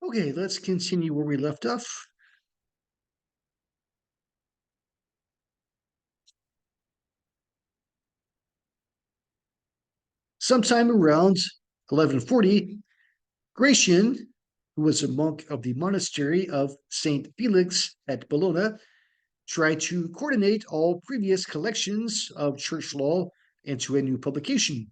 Okay, let's continue where we left off. Sometime around 1140, Gratian, who was a monk of the monastery of St. Felix at Bologna, tried to coordinate all previous collections of church law into a new publication.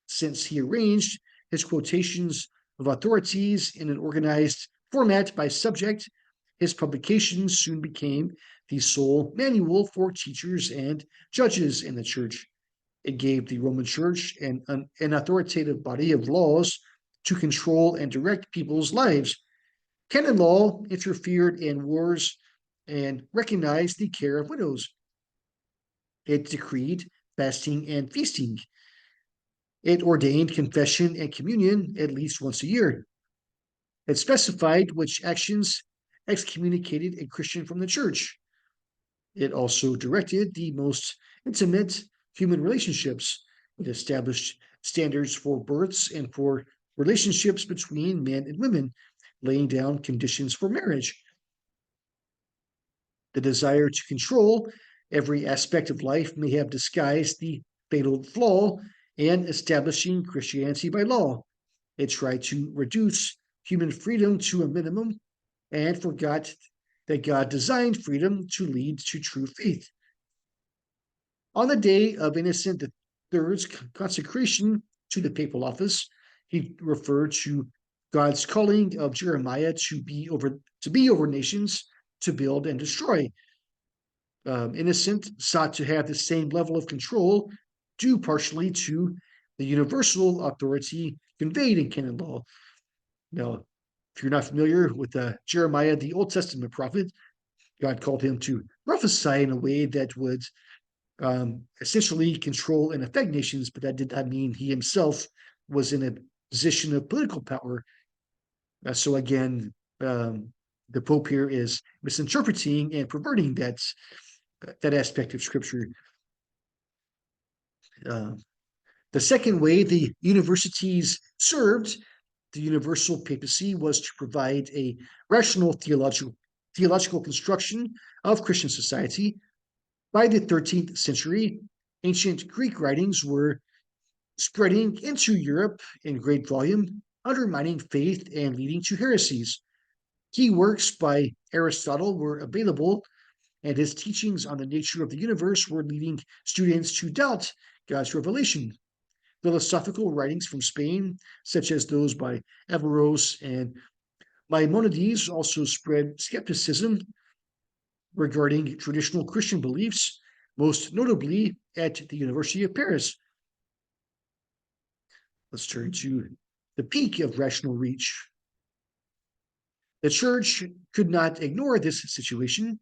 Since he arranged his quotations of authorities in an organized format by subject, his publication soon became the sole manual for teachers and judges in the church. It gave the Roman Church an authoritative body of laws to control and direct people's lives. Canon law interfered in wars and recognized the care of widows. It decreed fasting and feasting. It ordained confession and communion at least once a year. It specified which actions excommunicated a Christian from the church. It also directed the most intimate human relationships. It established standards for births and for relationships between men and women, laying down conditions for marriage. The desire to control every aspect of life may have disguised the fatal flaw in establishing Christianity by law. It tried to reduce human freedom to a minimum and forgot that God designed freedom to lead to true faith. On the day of Innocent III's consecration to the papal office, he referred to God's calling of Jeremiah to be over nations, to build and destroy. Innocent sought to have the same level of control due partially to the universal authority conveyed in canon law. Now, if you're not familiar with Jeremiah, the Old Testament prophet, God called him to prophesy in a way that would essentially control and affect nations, but that did not mean he himself was in a position of political power. So again, the Pope here is misinterpreting and perverting that aspect of Scripture. Uh, the second way the universities served the universal papacy was to provide a rational theological construction of Christian society. By the 13th century, ancient Greek writings were spreading into Europe in great volume, undermining faith and leading to heresies. Key works by Aristotle were available, and his teachings on the nature of the universe were leading students to doubt God's revelation. Philosophical writings from Spain, such as those by Averroes and Maimonides, also spread skepticism regarding traditional Christian beliefs, most notably at the University of Paris. Let's turn to the peak of rational reach. The church could not ignore this situation.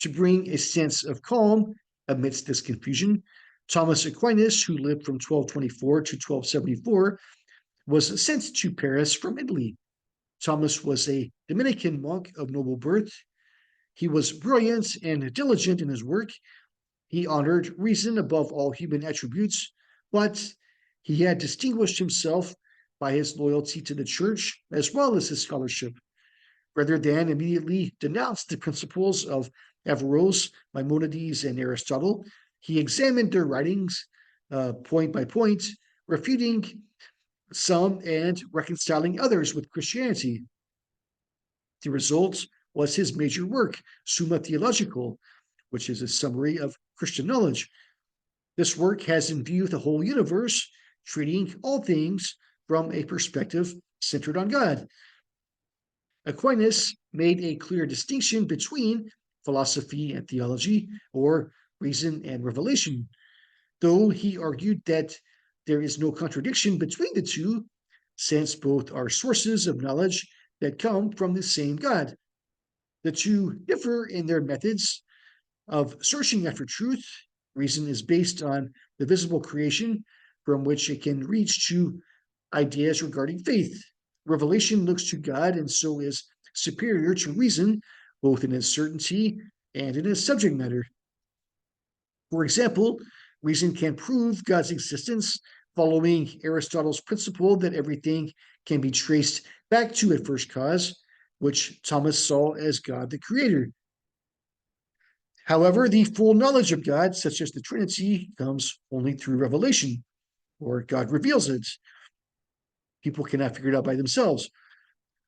To bring a sense of calm amidst this confusion, Thomas Aquinas, who lived from 1224 to 1274, was sent to Paris from Italy. Thomas was a Dominican monk of noble birth. He was brilliant and diligent in his work. He honored reason above all human attributes, but he had distinguished himself by his loyalty to the church as well as his scholarship. Rather than immediately denounce the principles of Averroes, Maimonides, and Aristotle, he examined their writings point by point, refuting some and reconciling others with Christianity. The result was his major work, Summa Theological, which is a summary of Christian knowledge. This work has in view the whole universe, treating all things from a perspective centered on God. Aquinas made a clear distinction between philosophy and theology, or reason and revelation, though he argued that there is no contradiction between the two, since both are sources of knowledge that come from the same God. The two differ in their methods of searching after truth. Reason is based on the visible creation from which it can reach to ideas regarding faith. Revelation looks to God and so is superior to reason, both in its certainty and in its subject matter. For example, reason can prove God's existence following Aristotle's principle that everything can be traced back to a first cause, which Thomas saw as God the Creator. However, the full knowledge of God, such as the Trinity, comes only through revelation, or God reveals it. People cannot figure it out by themselves.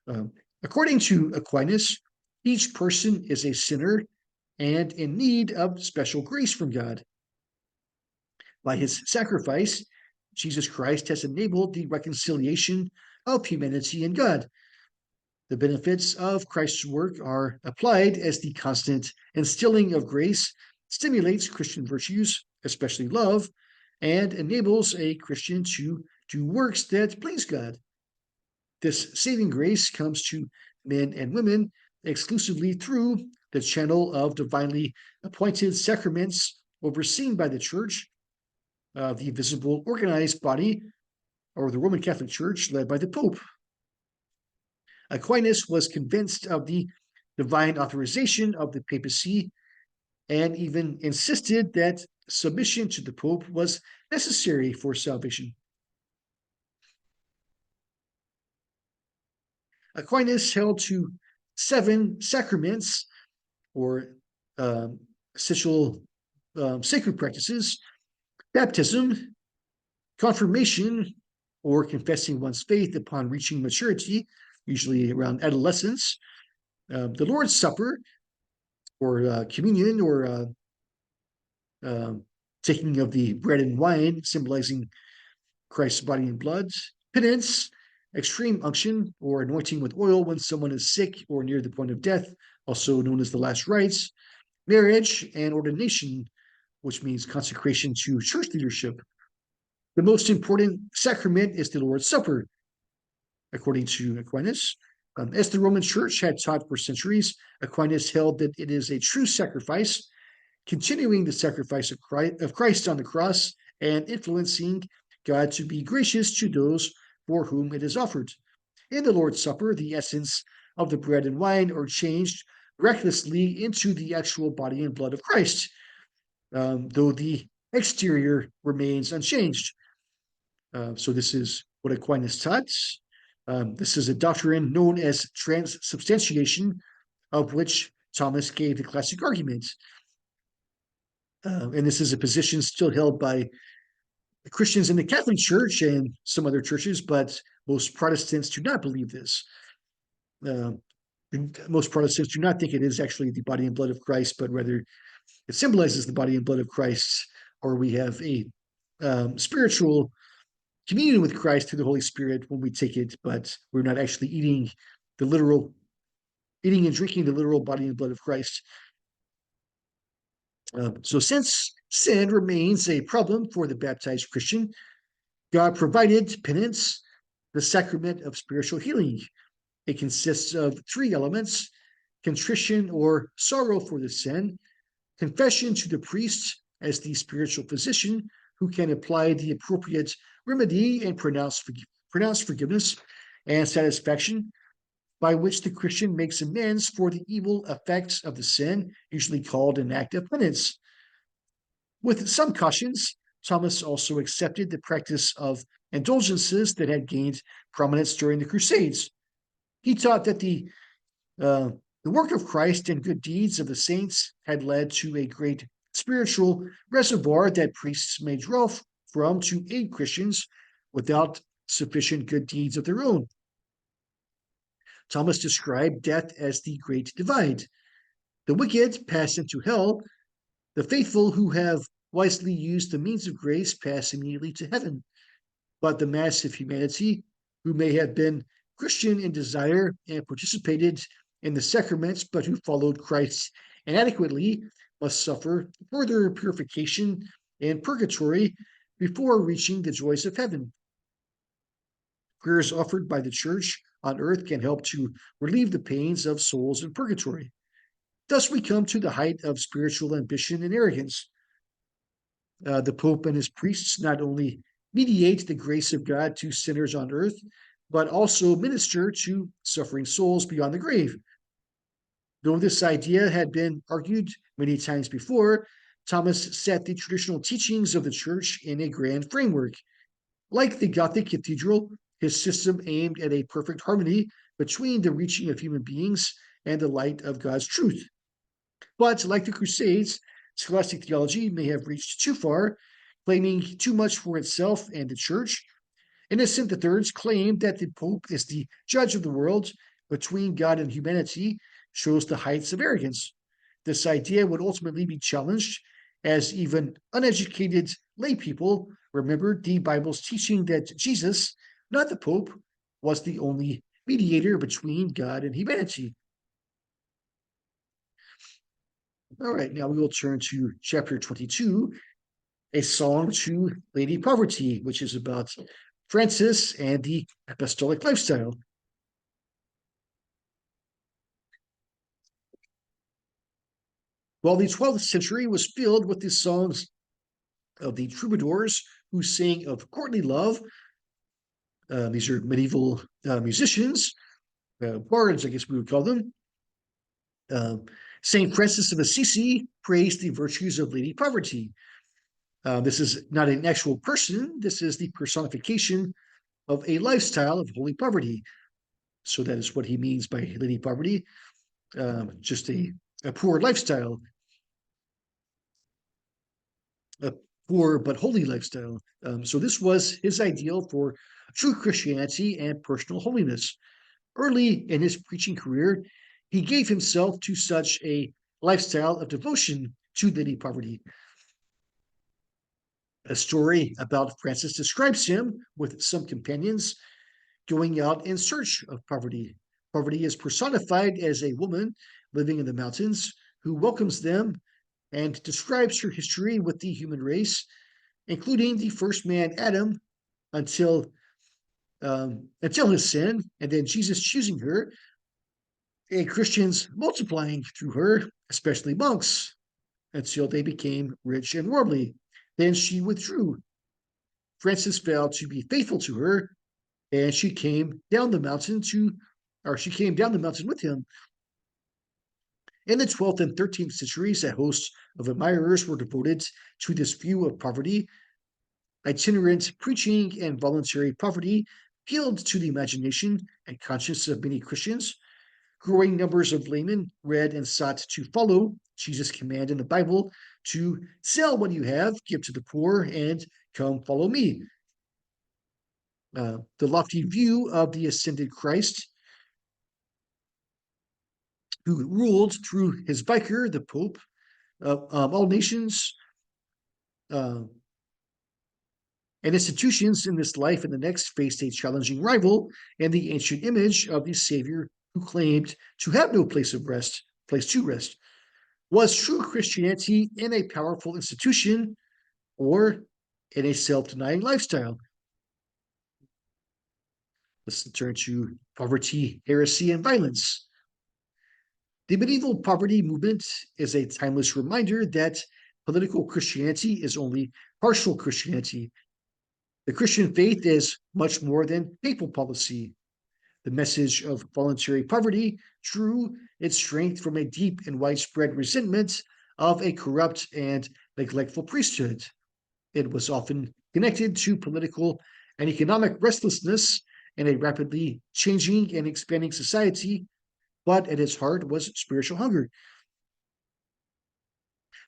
Um, According to Aquinas, each person is a sinner and in need of special grace from God. By his sacrifice, Jesus Christ has enabled the reconciliation of humanity and God. The benefits of Christ's work are applied as the constant instilling of grace stimulates Christian virtues, especially love, and enables a Christian to do works that please God. This saving grace comes to men and women exclusively through the channel of divinely appointed sacraments overseen by the Church, the visible organized body, or the Roman Catholic Church led by the Pope. Aquinas was convinced of the divine authorization of the papacy and even insisted that submission to the Pope was necessary for salvation. Aquinas held to 7 sacraments or essential sacred practices: baptism, confirmation, or confessing one's faith upon reaching maturity, usually around adolescence, the Lord's Supper, or communion, or taking of the bread and wine, symbolizing Christ's body and blood, penance, extreme unction, or anointing with oil when someone is sick or near the point of death, also known as the last rites, marriage, and ordination, which means consecration to church leadership. The most important sacrament is the Lord's Supper, according to Aquinas. As the Roman Church had taught for centuries, Aquinas held that it is a true sacrifice, continuing the sacrifice of Christ on the cross and influencing God to be gracious to those for whom it is offered. In the Lord's Supper, the essence of the bread and wine are changed recklessly into the actual body and blood of Christ, though the exterior remains unchanged. So this is what Aquinas taught. This is a doctrine known as transubstantiation, of which Thomas gave the classic argument. And this is a position still held by Christians in the Catholic Church and some other churches, but most Protestants do not believe this. Most Protestants do not think it is actually the body and blood of Christ, but rather it symbolizes the body and blood of Christ, or we have a spiritual communion with Christ through the Holy Spirit when we take it, but we're not actually eating and drinking the literal body and blood of Christ. So since sin remains a problem for the baptized Christian, God provided penance, the sacrament of spiritual healing. It consists of 3 elements: contrition or sorrow for the sin, confession to the priest as the spiritual physician who can apply the appropriate remedy and pronounce forgiveness, and satisfaction, by which the Christian makes amends for the evil effects of the sin, usually called an act of penance. With some cautions, Thomas also accepted the practice of indulgences that had gained prominence during the Crusades. He taught that the work of Christ and good deeds of the saints had led to a great spiritual reservoir that priests may draw from to aid Christians without sufficient good deeds of their own. Thomas described death as the great divide. The wicked pass into hell. The faithful who have wisely used the means of grace pass immediately to heaven. But the mass of humanity, who may have been Christian in desire and participated in the sacraments, but who followed Christ inadequately, must suffer further purification in purgatory before reaching the joys of heaven. Prayers offered by the Church on earth can help to relieve the pains of souls in purgatory. Thus, we come to the height of spiritual ambition and arrogance. The Pope and his priests not only mediate the grace of God to sinners on earth, but also minister to suffering souls beyond the grave. Though this idea had been argued many times before, Thomas set the traditional teachings of the Church in a grand framework. Like the Gothic cathedral, His system aimed at a perfect harmony between the reaching of human beings and the light of God's truth. But like the Crusades, scholastic theology may have reached too far, claiming too much for itself and the church. Innocent III's claim that the Pope is the judge of the world between God and humanity shows the heights of arrogance. This idea would ultimately be challenged as even uneducated lay people remembered the Bible's teaching that Jesus, not the Pope, was the only mediator between God and humanity. All right, now we will turn to chapter 22, a song to Lady Poverty, which is about Francis and the apostolic lifestyle. While the 12th century was filled with the songs of the troubadours who sang of courtly love, these are medieval musicians, bards, I guess we would call them. St. Francis of Assisi praised the virtues of Lady Poverty. This is not an actual person, this is the personification of a lifestyle of holy poverty. So that is what he means by Lady Poverty, just a poor lifestyle, a poor but holy lifestyle. So this was his ideal for true Christianity and personal holiness. Early in his preaching career, he gave himself to such a lifestyle of devotion to Lady Poverty. A story about Francis describes him with some companions going out in search of poverty. Poverty is personified as a woman living in the mountains who welcomes them and describes her history with the human race, including the first man, Adam, until his sin, and then Jesus choosing her, and Christians multiplying through her, especially monks, until they became rich and worldly. Then she withdrew. Francis vowed to be faithful to her, and she came down the mountain with him. In the 12th and 13th centuries, a host of admirers were devoted to this view of poverty. Itinerant preaching and voluntary poverty appealed to the imagination and conscience of many Christians. Growing numbers of laymen read and sought to follow Jesus' command in the Bible to sell what you have, give to the poor, and come follow me. The lofty view of the ascended Christ, who ruled through his vicar, the Pope, all nations and institutions in this life and the next faced a challenging rival and the ancient image of the Savior who claimed to have no place to rest. Was true Christianity in a powerful institution or in a self-denying lifestyle? Let's turn to poverty, heresy, and violence. The medieval poverty movement is a timeless reminder that political Christianity is only partial Christianity. The Christian faith is much more than papal policy. The message of voluntary poverty drew its strength from a deep and widespread resentment of a corrupt and neglectful priesthood. It was often connected to political and economic restlessness in a rapidly changing and expanding society, but at its heart was spiritual hunger.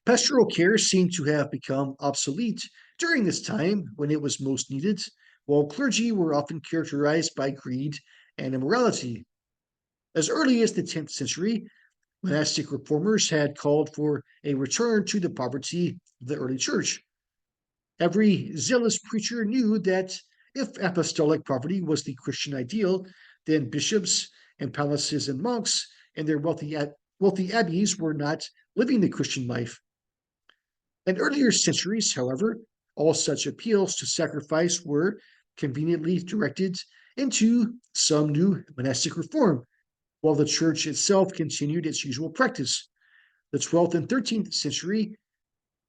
Pastoral care seemed to have become obsolete during this time when it was most needed, while clergy were often characterized by greed and immorality. As early as the 10th century, monastic reformers had called for a return to the poverty of the early church. Every zealous preacher knew that if apostolic poverty was the Christian ideal, then bishops and palaces and monks and their wealthy abbeys were not living the Christian life. In earlier centuries, however, all such appeals to sacrifice were conveniently directed into some new monastic reform, while the church itself continued its usual practice. The 12th and 13th century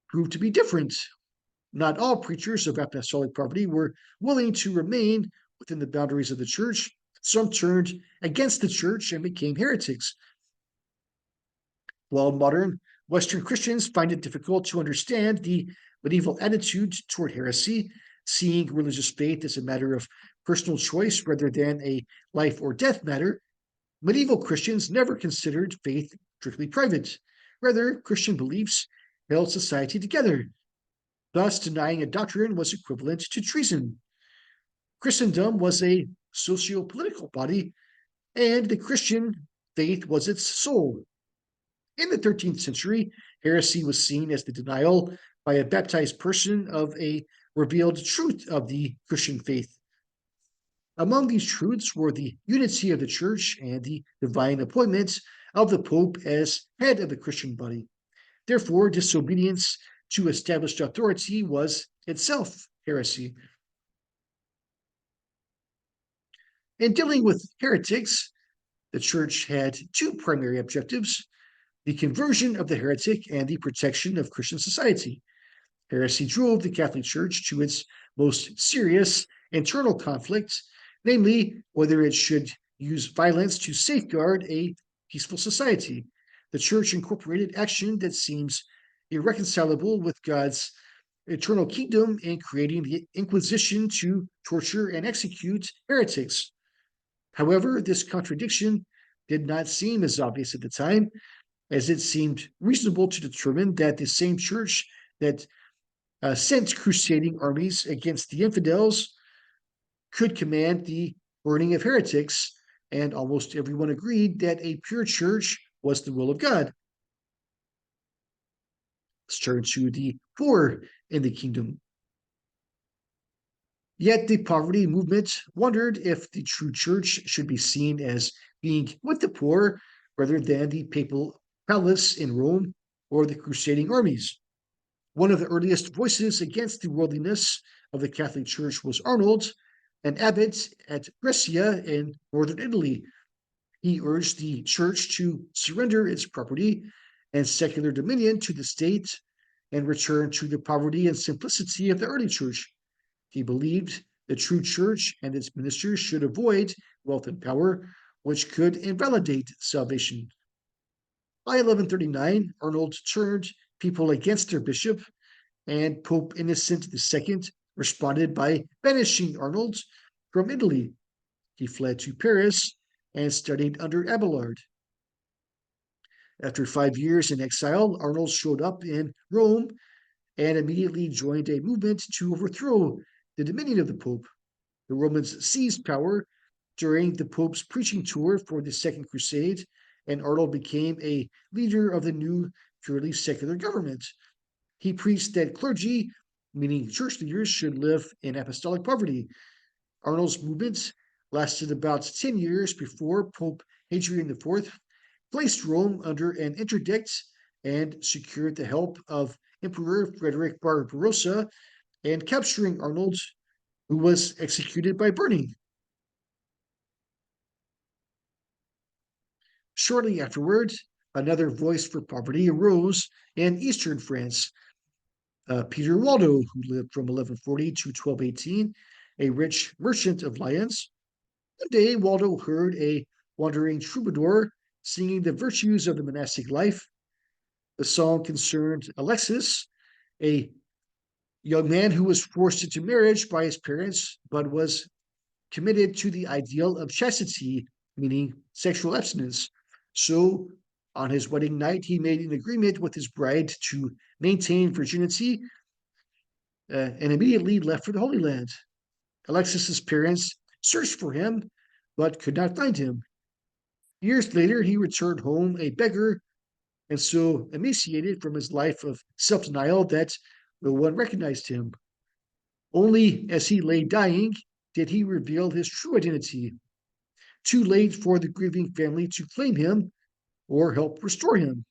proved to be different. Not all preachers of apostolic poverty were willing to remain within the boundaries of the church. Some turned against the church and became heretics. While modern Western Christians find it difficult to understand the medieval attitude toward heresy, seeing religious faith as a matter of personal choice rather than a life or death matter. Medieval Christians never considered faith strictly private. Rather, Christian beliefs held society together. Thus, denying a doctrine was equivalent to treason. Christendom was a socio political body, and the Christian faith was its soul. In the 13th century, heresy was seen as the denial by a baptized person of a revealed truth of the Christian faith. Among these truths were the unity of the church and the divine appointment of the Pope as head of the Christian body. Therefore, disobedience to established authority was itself heresy. In dealing with heretics, the church had two primary objectives: the conversion of the heretic and the protection of Christian society. Heresy drove the Catholic Church to its most serious internal conflict, namely whether it should use violence to safeguard a peaceful society. The Church incorporated action that seems irreconcilable with God's eternal kingdom in creating the Inquisition to torture and execute heretics. However, this contradiction did not seem as obvious at the time, as it seemed reasonable to determine that the same church that sent crusading armies against the infidels could command the burning of heretics, and almost everyone agreed that a pure church was the will of God. Let's turn to the poor in the kingdom. Yet the poverty movement wondered if the true church should be seen as being with the poor rather than the papal palace in Rome or the crusading armies. One of the earliest voices against the worldliness of the Catholic Church was Arnold, an abbot at Brescia in northern Italy. He urged the church to surrender its property and secular dominion to the state and return to the poverty and simplicity of the early church. He believed the true church and its ministers should avoid wealth and power, which could invalidate salvation. By 1139, Arnold turned people against their bishop, and Pope Innocent II responded by banishing Arnold from Italy. He fled to Paris and studied under Abelard. After 5 years in exile, Arnold showed up in Rome and immediately joined a movement to overthrow the dominion of the Pope. The Romans seized power during the Pope's preaching tour for the Second Crusade, and Arnold became a leader of the new purely secular government. He preached that clergy, meaning church leaders, should live in apostolic poverty. Arnold's movement lasted about 10 years before Pope Hadrian IV placed Rome under an interdict and secured the help of Emperor Frederick Barbarossa and capturing Arnold, who was executed by burning. Shortly afterward, another voice for poverty arose in eastern France. Peter Waldo, who lived from 1140 to 1218, a rich merchant of Lyons. One day, Waldo heard a wandering troubadour singing the virtues of the monastic life. The song concerned Alexis, a young man who was forced into marriage by his parents, but was committed to the ideal of chastity, meaning sexual abstinence. So, on his wedding night, he made an agreement with his bride to maintain virginity and immediately left for the Holy Land. Alexis's parents searched for him, but could not find him. Years later, he returned home a beggar and so emaciated from his life of self denial that no one recognized him. Only as he lay dying did he reveal his true identity. Too late for the grieving family to claim him or help restore him.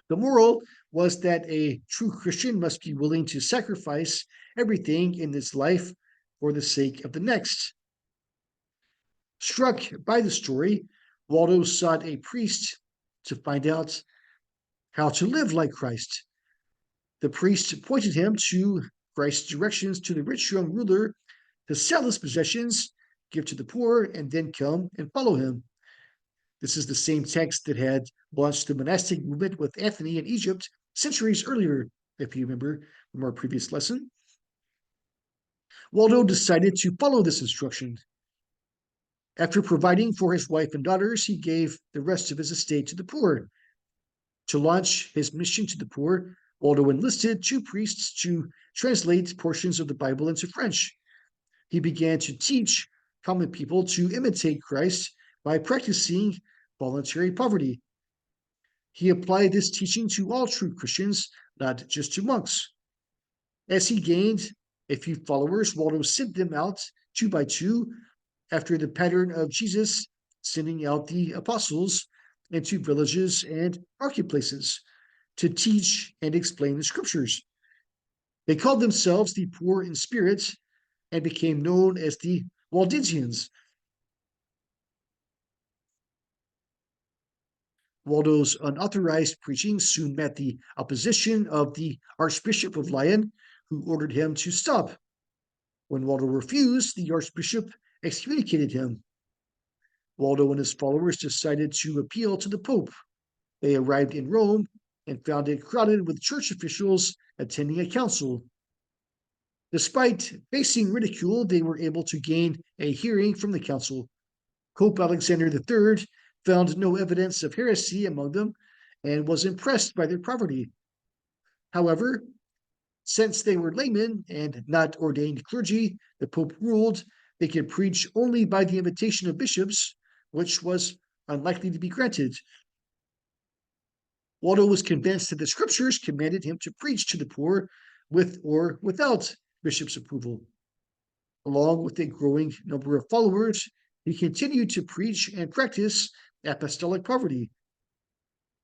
The moral was that a true Christian must be willing to sacrifice everything in this life for the sake of the next. Struck by the story, Waldo sought a priest to find out how to live like Christ. The priest pointed him to Christ's directions to the rich young ruler to sell his possessions, give to the poor, and then come and follow him. This is the same text that had launched the monastic movement with Anthony in Egypt centuries earlier, if you remember from our previous lesson. Waldo decided to follow this instruction. After providing for his wife and daughters, he gave the rest of his estate to the poor. To launch his mission to the poor, Waldo enlisted two priests to translate portions of the Bible into French. He began to teach common people to imitate Christ by practicing voluntary poverty. He applied this teaching to all true Christians, not just to monks. As he gained a few followers, Waldo sent them out two by two after the pattern of Jesus sending out the apostles into villages and marketplaces to teach and explain the scriptures. They called themselves the poor in spirit and became known as the Waldensians. Waldo's unauthorized preaching soon met the opposition of the Archbishop of Lyon, who ordered him to stop. When Waldo refused, the Archbishop excommunicated him. Waldo and his followers decided to appeal to the Pope. They arrived in Rome and found it crowded with church officials attending a council. Despite facing ridicule, they were able to gain a hearing from the council. Pope Alexander III found no evidence of heresy among them and was impressed by their poverty. However, since they were laymen and not ordained clergy, the Pope ruled they could preach only by the invitation of bishops, which was unlikely to be granted. Waldo was convinced that the scriptures commanded him to preach to the poor with or without bishop's approval. Along with a growing number of followers, he continued to preach and practice apostolic poverty.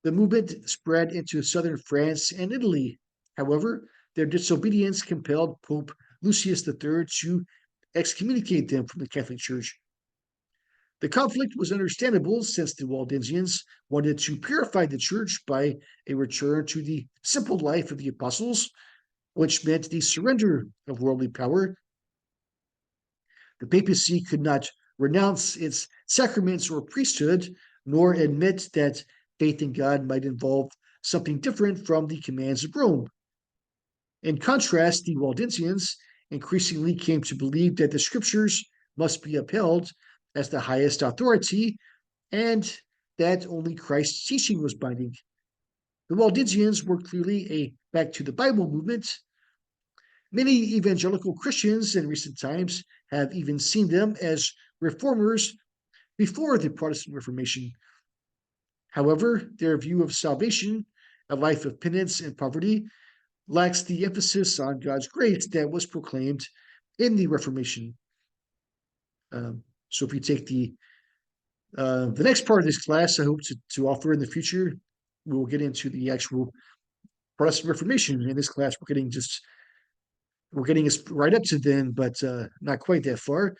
The movement spread into southern France and Italy. However, their disobedience compelled Pope Lucius III to excommunicate them from the Catholic Church. The conflict was understandable since the Waldensians wanted to purify the church by a return to the simple life of the apostles, which meant the surrender of worldly power. The papacy could not renounce its sacraments or priesthood, nor admit that faith in God might involve something different from the commands of Rome. In contrast, the Waldensians increasingly came to believe that the scriptures must be upheld as the highest authority and that only Christ's teaching was binding. The Waldensians were clearly a back to the Bible movement. Many evangelical Christians in recent times have even seen them as reformers before the Protestant Reformation. However, their view of salvation, a life of penance and poverty, lacks the emphasis on God's grace that was proclaimed in the Reformation. So if we take the next part of this class, I hope to offer in the future, we will get into the actual Protestant Reformation. In this class, we're getting us right up to then, but not quite that far.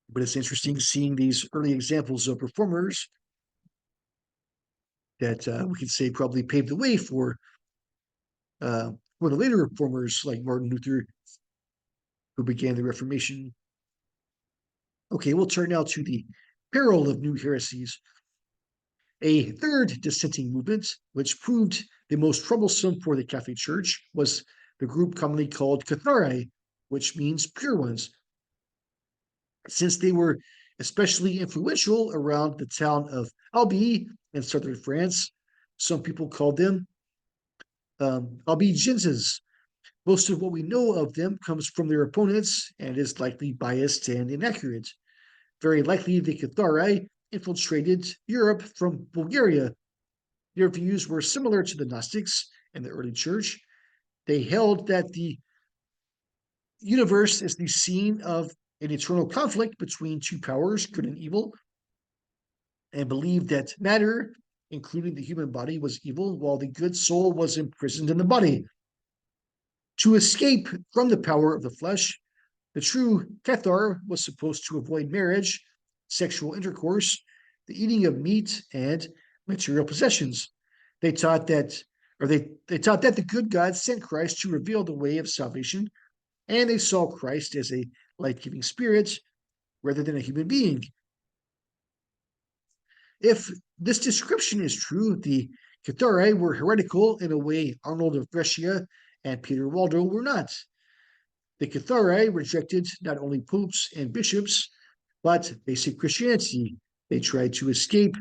But it's interesting seeing these early examples of reformers that we could say probably paved the way for the later reformers like Martin Luther, who began the Reformation. Okay, we'll turn now to the peril of new heresies. A third dissenting movement, which proved the most troublesome for the Catholic Church, was the group commonly called Cathari, which means pure ones. Since they were especially influential around the town of Albi in southern France, some people called them Albigenses. Most of what we know of them comes from their opponents and is likely biased and inaccurate. Very likely the Cathari infiltrated Europe from Bulgaria. Their views were similar to the Gnostics in the early church. They held that the universe is the scene of an eternal conflict between two powers, good and evil, and believed that matter, including the human body, was evil, while the good soul was imprisoned in the body. To escape from the power of the flesh, the true Cathar was supposed to avoid marriage, sexual intercourse, the eating of meat, and material possessions. They taught that the good God sent Christ to reveal the way of salvation, and they saw Christ as a life-giving spirit rather than a human being. If this description is true, the Cathari were heretical in a way Arnold of Brescia and Peter Waldo were not. The Cathari rejected not only popes and bishops, but basic Christianity. They tried to escape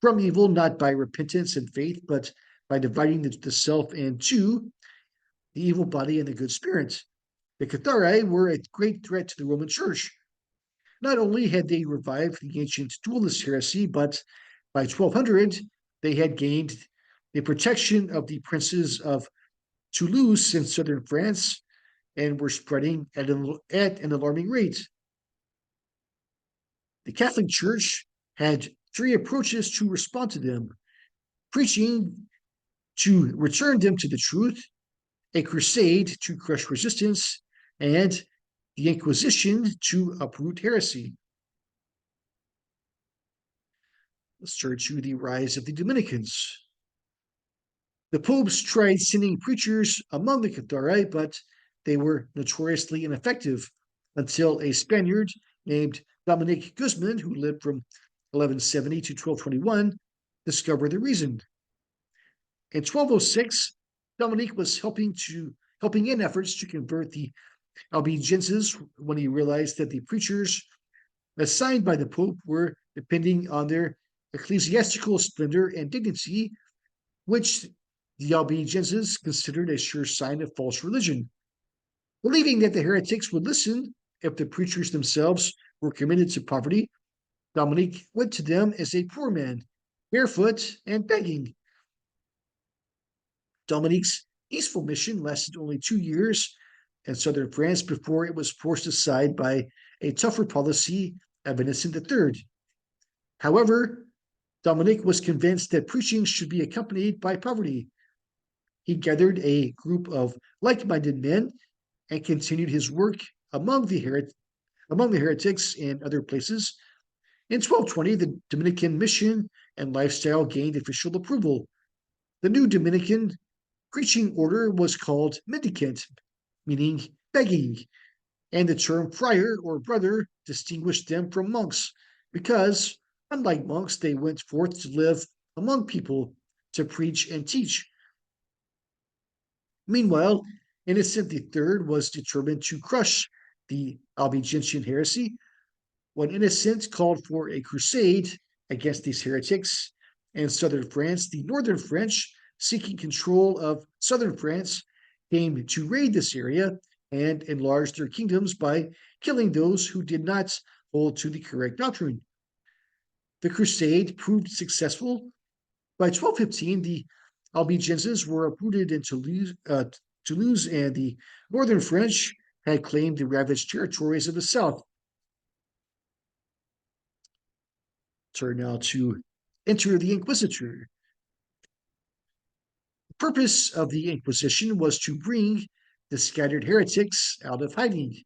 from evil not by repentance and faith, but by dividing the self and two, the evil body and the good spirit. The Cathari were a great threat to the Roman Church. Not only had they revived the ancient dualist heresy, but by 1200 they had gained the protection of the princes of Toulouse in southern France and were spreading at an alarming rate. The Catholic Church had three approaches to respond to them: preaching to return them to the truth, a crusade to crush resistance, and the Inquisition to uproot heresy. Let's turn to the rise of the Dominicans. The popes tried sending preachers among the Cathari, but they were notoriously ineffective until a Spaniard named Dominic Guzman, who lived from 1170 to 1221, discovered the reason. In 1206, Dominic was helping in efforts to convert the Albigenses when he realized that the preachers assigned by the Pope were depending on their ecclesiastical splendor and dignity, which the Albigenses considered a sure sign of false religion. Believing that the heretics would listen if the preachers themselves were committed to poverty, Dominic went to them as a poor man, barefoot and begging. Dominic's peaceful mission lasted only 2 years in southern France before it was forced aside by a tougher policy of Innocent III. However, Dominic was convinced that preaching should be accompanied by poverty. He gathered a group of like-minded men and continued his work among the heretics in other places. In 1220, the Dominican mission and lifestyle gained official approval. The new Dominican preaching order was called mendicant, meaning begging, and the term friar or brother distinguished them from monks because, unlike monks, they went forth to live among people, to preach and teach. Meanwhile, Innocent III was determined to crush the Albigensian heresy. When Innocent called for a crusade against these heretics in southern France, the northern French, seeking control of southern France, came to raid this area and enlarge their kingdoms by killing those who did not hold to the correct doctrine. The crusade proved successful. By 1215, the Albigenses were uprooted in Toulouse, and the northern French had claimed the ravaged territories of the south. Turn now to enter the Inquisitor. The purpose of the Inquisition was to bring the scattered heretics out of hiding.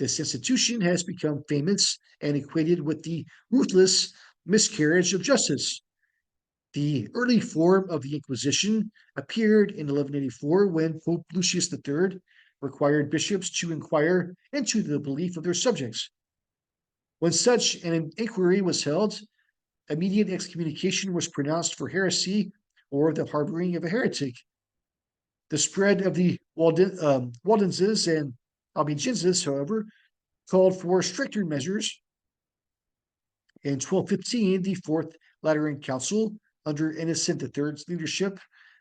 This institution has become famous and equated with the ruthless miscarriage of justice. The early form of the Inquisition appeared in 1184 when Pope Lucius III required bishops to inquire into the belief of their subjects. When such an inquiry was held, immediate excommunication was pronounced for heresy or the harboring of a heretic. The spread of the Waldenses and Albigenses, however, called for stricter measures. In 1215, the Fourth Lateran Council, under Innocent III's leadership,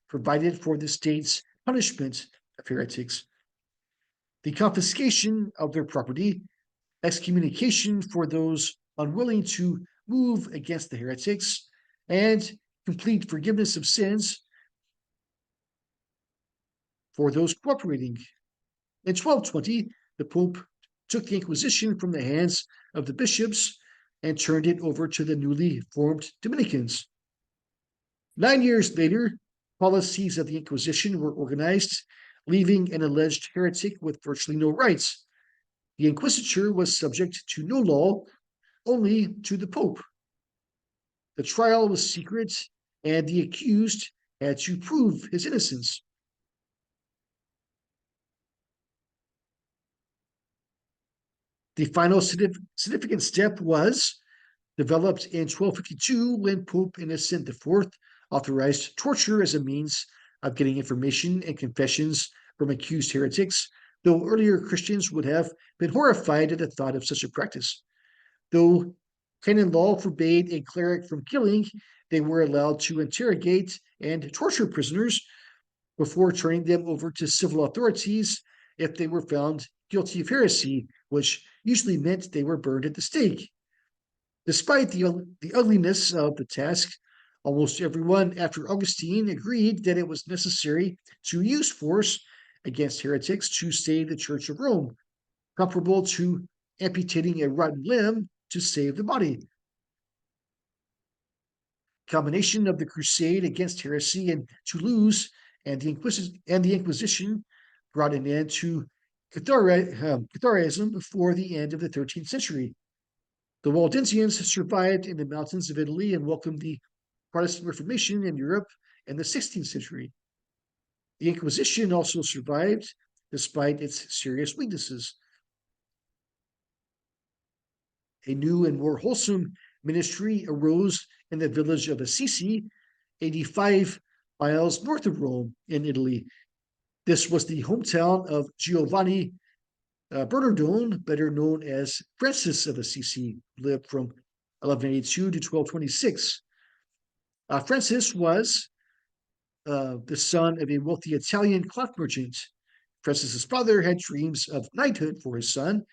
provided for the state's punishment of heretics: the confiscation of their property, excommunication for those unwilling to move against the heretics, and complete forgiveness of sins for those cooperating. In 1220, the Pope took the Inquisition from the hands of the bishops and turned it over to the newly formed Dominicans. 9 years later, policies of the Inquisition were organized, leaving an alleged heretic with virtually no rights. The inquisitor was subject to no law, only to the Pope. The trial was secret, and the accused had to prove his innocence. The final significant step was developed in 1252 when Pope Innocent IV authorized torture as a means of getting information and confessions from accused heretics, though earlier Christians would have been horrified at the thought of such a practice. Though canon law forbade a cleric from killing, they were allowed to interrogate and torture prisoners before turning them over to civil authorities if they were found guilty of heresy, which usually meant they were burned at the stake. Despite the ugliness of the task, almost everyone after Augustine agreed that it was necessary to use force against heretics to save the Church of Rome, comparable to amputating a rotten limb to save the body. Combination of the crusade against heresy in Toulouse and the Inquisition brought an end to Catharism before the end of the 13th century. The Waldensians survived in the mountains of Italy and welcomed the Protestant Reformation in Europe in the 16th century. The Inquisition also survived despite its serious weaknesses. A new and more wholesome ministry arose in the village of Assisi, 85 miles north of Rome in Italy. This was the hometown of Giovanni Bernardone, better known as Francis of Assisi, lived from 1182 to 1226. Francis was the son of a wealthy Italian cloth merchant. Francis's father had dreams of knighthood for his son,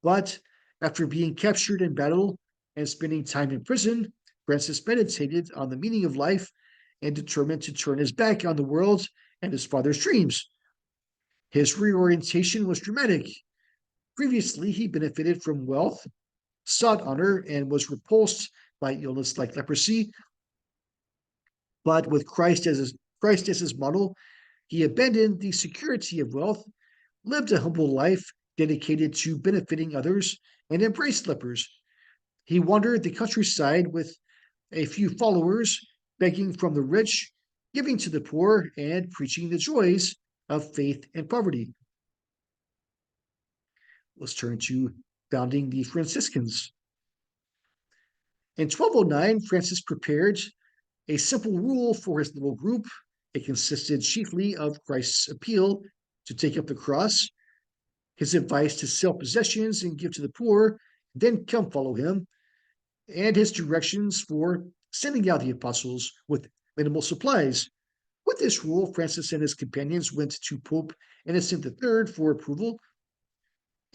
but after being captured in battle and spending time in prison, Francis meditated on the meaning of life and determined to turn his back on the world and his father's dreams. His reorientation was dramatic. Previously, he benefited from wealth, sought honor, and was repulsed by illness like leprosy. But with Christ as his model, he abandoned the security of wealth, lived a humble life dedicated to benefiting others, and embraced lepers. He wandered the countryside with a few followers, begging from the rich, giving to the poor, and preaching the joys of faith and poverty. Let's turn to founding the Franciscans. In 1209, Francis prepared a simple rule for his little group. It consisted chiefly of Christ's appeal to take up the cross, his advice to sell possessions and give to the poor, then come follow him, and his directions for sending out the apostles with minimal supplies. With this rule, Francis and his companions went to Pope Innocent III for approval.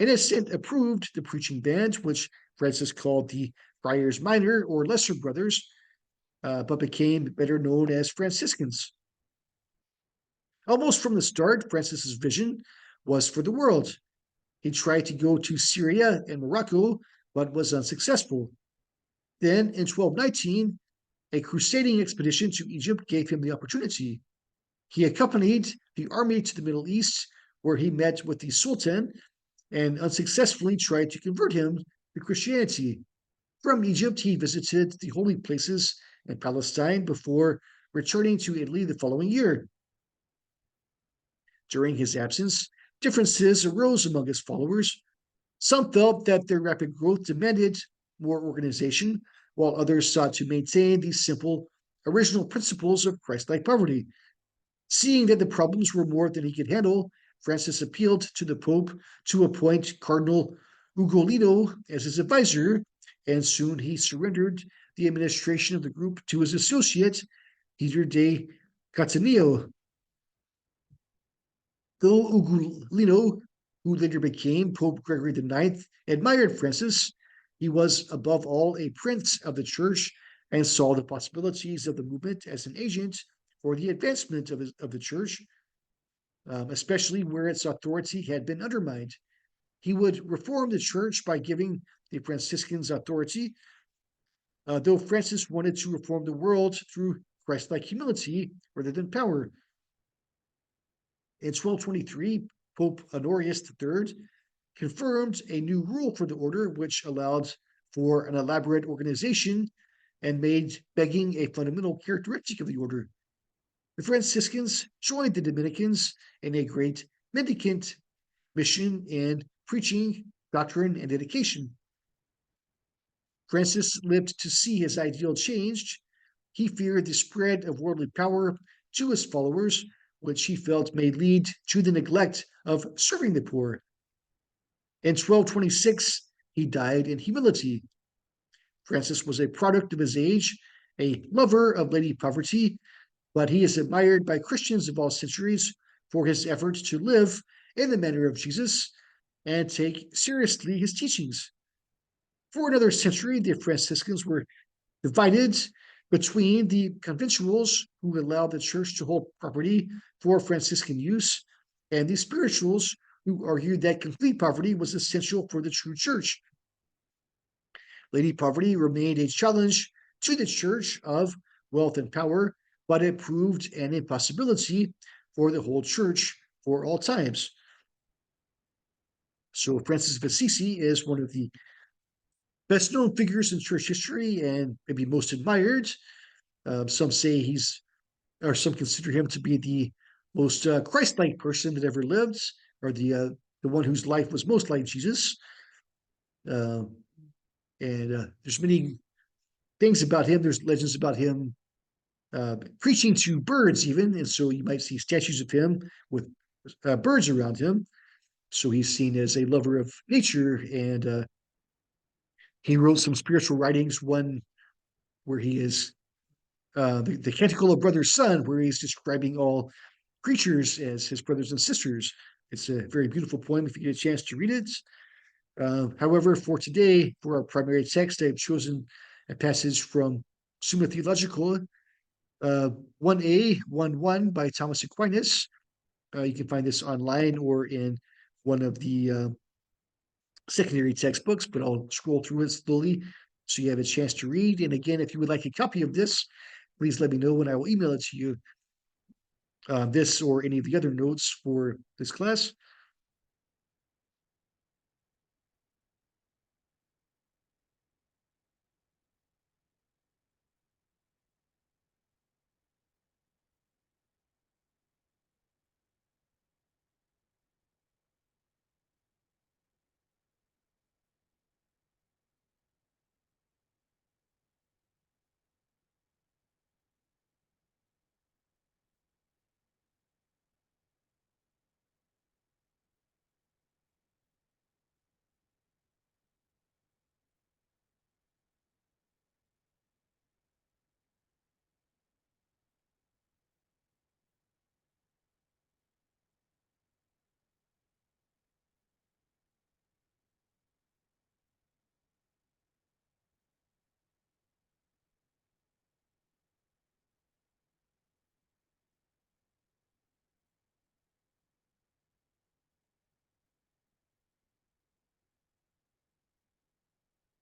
Innocent approved the preaching band, which Francis called the Friars Minor or Lesser Brothers, but became better known as Franciscans. Almost from the start, Francis's vision was for the world. He tried to go to Syria and Morocco, but was unsuccessful. Then, in 1219, a crusading expedition to Egypt gave him the opportunity. He accompanied the army to the Middle East, where he met with the Sultan and unsuccessfully tried to convert him to Christianity. From Egypt, he visited the holy places in Palestine before returning to Italy the following year. During his absence, differences arose among his followers. Some felt that their rapid growth demanded more organization, while others sought to maintain the simple, original principles of Christ-like poverty. Seeing that the problems were more than he could handle, Francis appealed to the Pope to appoint Cardinal Ugolino as his advisor, and soon he surrendered the administration of the group to his associate, Peter de Cattaneo. Though Ugolino, who later became Pope Gregory IX, admired Francis, he was above all a prince of the church and saw the possibilities of the movement as an agent for the advancement of the church, especially where its authority had been undermined. He would reform the church by giving the Franciscans authority, though Francis wanted to reform the world through Christ-like humility rather than power. In 1223, Pope Honorius III confirmed a new rule for the order, which allowed for an elaborate organization and made begging a fundamental characteristic of the order. The Franciscans joined the Dominicans in a great mendicant mission in preaching, doctrine, and dedication. Francis lived to see his ideal changed. He feared the spread of worldly power to his followers, which he felt may lead to the neglect of serving the poor. In 1226, he died in humility. Francis was a product of his age, a lover of Lady Poverty, but he is admired by Christians of all centuries for his efforts to live in the manner of Jesus and take seriously his teachings. For another century, the Franciscans were divided between the conventuals who allowed the church to hold property for Franciscan use and the spirituals who argued that complete poverty was essential for the true church. Lady Poverty remained a challenge to the church of wealth and power, but it proved an impossibility for the whole church for all times. So Francis of Assisi is one of the best known figures in church history and maybe most admired. Some say some consider him to be the most Christ-like person that ever lived, or the one whose life was most like Jesus. Uh, and there's many things about him. There's legends about him preaching to birds, even, and so you might see statues of him with birds around him. So he's seen as a lover of nature, and he wrote some spiritual writings. One where he is the Canticle of Brother Sun, where he's describing all creatures as his brothers and sisters. It's a very beautiful poem if you get a chance to read it. However, for today, for our primary text, I've chosen a passage from Summa Theologica 1a, 1 by Thomas Aquinas. You can find this online or in one of the secondary textbooks, but I'll scroll through it slowly so you have a chance to read. And again, if you would like a copy of this, please let me know and I will email it to you. This or any of the other notes for this class.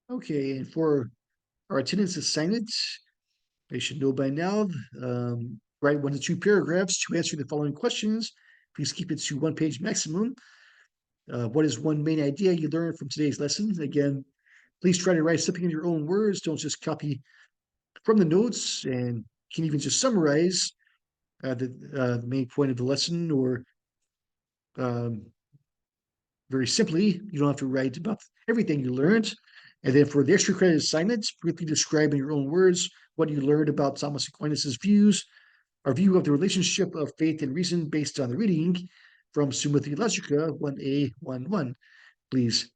Okay, and for our attendance assignments, they should know by now, write 1 to 2 paragraphs to answer the following questions. Please keep it to 1 page maximum. What is one main idea you learned from today's lesson? Again, please try to write something in your own words. Don't just copy from the notes, and you can even just summarize the main point of the lesson, or um, very simply, you don't have to write about everything you learned. And then for the extra credit assignments, briefly describe in your own words what you learned about Thomas Aquinas' views, our view of the relationship of faith and reason based on the reading from Summa Theologica 1a, 1. Please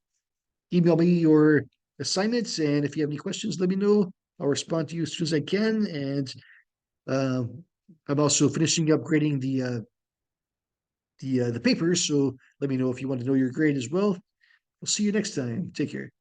email me your assignments, and if you have any questions, let me know. I'll respond to you as soon as I can. And I'm also finishing up grading the papers, so let me know if you want to know your grade as well. We'll see you next time. Take care.